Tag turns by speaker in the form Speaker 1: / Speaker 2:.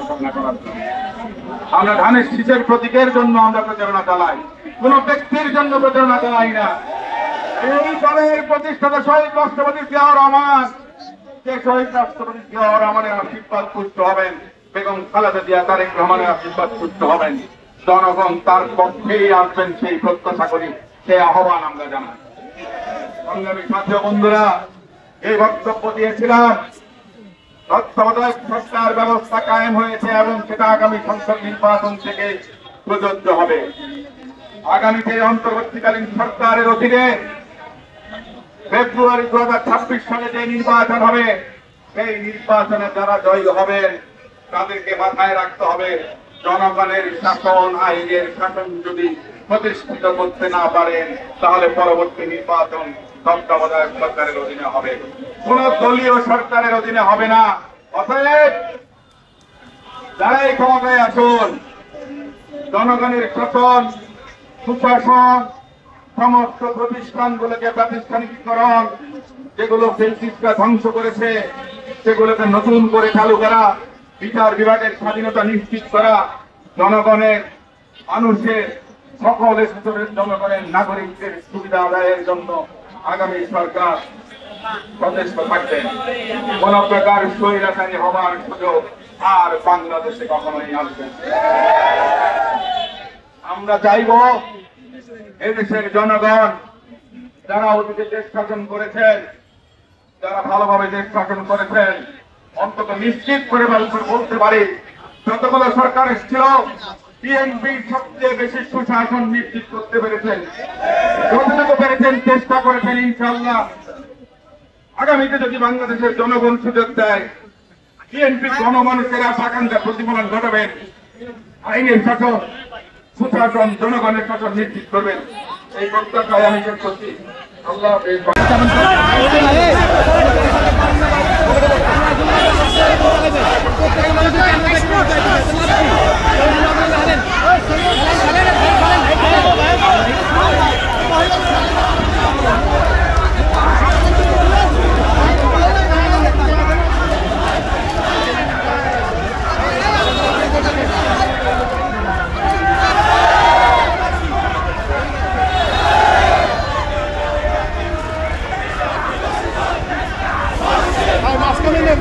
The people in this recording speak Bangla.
Speaker 1: ঘোষণা করার জন্য। আমরা ধানের শীষের প্রতীকের জন্য আমরা প্রচারণা চালাই, কোন ব্যক্তির জন্য প্রচারণা চালাই না। এই দলের প্রতিষ্ঠাতা শহীদ রাষ্ট্রপতি জিয়াউর রহমান, যে শহীদ রাষ্ট্রপতি জিয়াউর রহমানের আশীর্বাদ পুষ্ট হবেন, বেগম খালেদা জিয়া তারেক রহমানের আশীর্বাদ পুষ্ট হবেন, জনগণ তার পক্ষেই আসবেন সেই প্রত্যাশা করি, সেই আহ্বান আমরা জানাই। সংগ্রামী সাথী বন্ধুরা, এই বক্তব্য দিয়েছিলাম তত্ত্বাবধায়ক সরকার ব্যবস্থা কায়েম হয়েছে এবং সেটা আগামী সংসদ নির্বাচন থেকে প্রযোজ্য হবে। আগামীতে অন্তর্বর্তীকালীন সরকারের অধীনে ফেব্রুয়ারি 2026 সালে যে নির্বাচন হবে, সেই নির্বাচনে যারা জয়ী হবেন তাদেরকে মাথায় রাখতে হবে, জনগণের শাসন, আইনের শাসন যদি প্রতিষ্ঠিত করতে না পারেন তাহলে পরবর্তী নির্বাচন তত্ত্বাবধায়ক সরকারের অধীনে হবে, কোন দলীয় সরকারের অধীনে হবে না। অতএব যারাই ক্ষমতায় আসুন, জনগণের শাসন, সুশাসন, সমস্ত প্রতিষ্ঠানগুলোকে প্রাতিষ্ঠানিকীকরণ, যেগুলো ফেসিস্টরা ধ্বংস করেছে সেগুলোকে নতুন করে চালু করা, বিচার বিভাগের স্বাধীনতা নিশ্চিত করা, জনগণের, মানুষের, সকল স্তরের জনগণের নাগরিকদের সুবিধা আদায়ের জন্য আগামী সরকার সচেষ্ট থাকবেন। কোন প্রকার স্বৈরাচারী হবার সুযোগ আর বাংলাদেশে কখনোই আসবে না। আমরা চাইব এদেশের জনগণ যারা অতীতে দেশ শাসন করেছেন, যারা ভালোভাবে দেশ শাসন করেছেন, অন্তত নিশ্চিত করে বলতে পারি যতগুলো সরকার ছিল বিএনপি সবচেয়ে বেশি সুশাসন নিশ্চিত করতে পেরেছেন, যতটুকু পেরেছেন চেষ্টা করেছেন। ইনশাআল্লাহ আগামীতে যদি বাংলাদেশের জনগণ সুযোগ দেয়, বিএনপি গণমানুষের আকাঙ্ক্ষার প্রতিফলন ঘটাবেন, আইনের শাসন, সুশাসন, জনগণের শাসন নিশ্চিত করবেন। এই প্রত্যাশায় আমি শেষ করছি। আল্লাহ
Speaker 2: মাঝখানে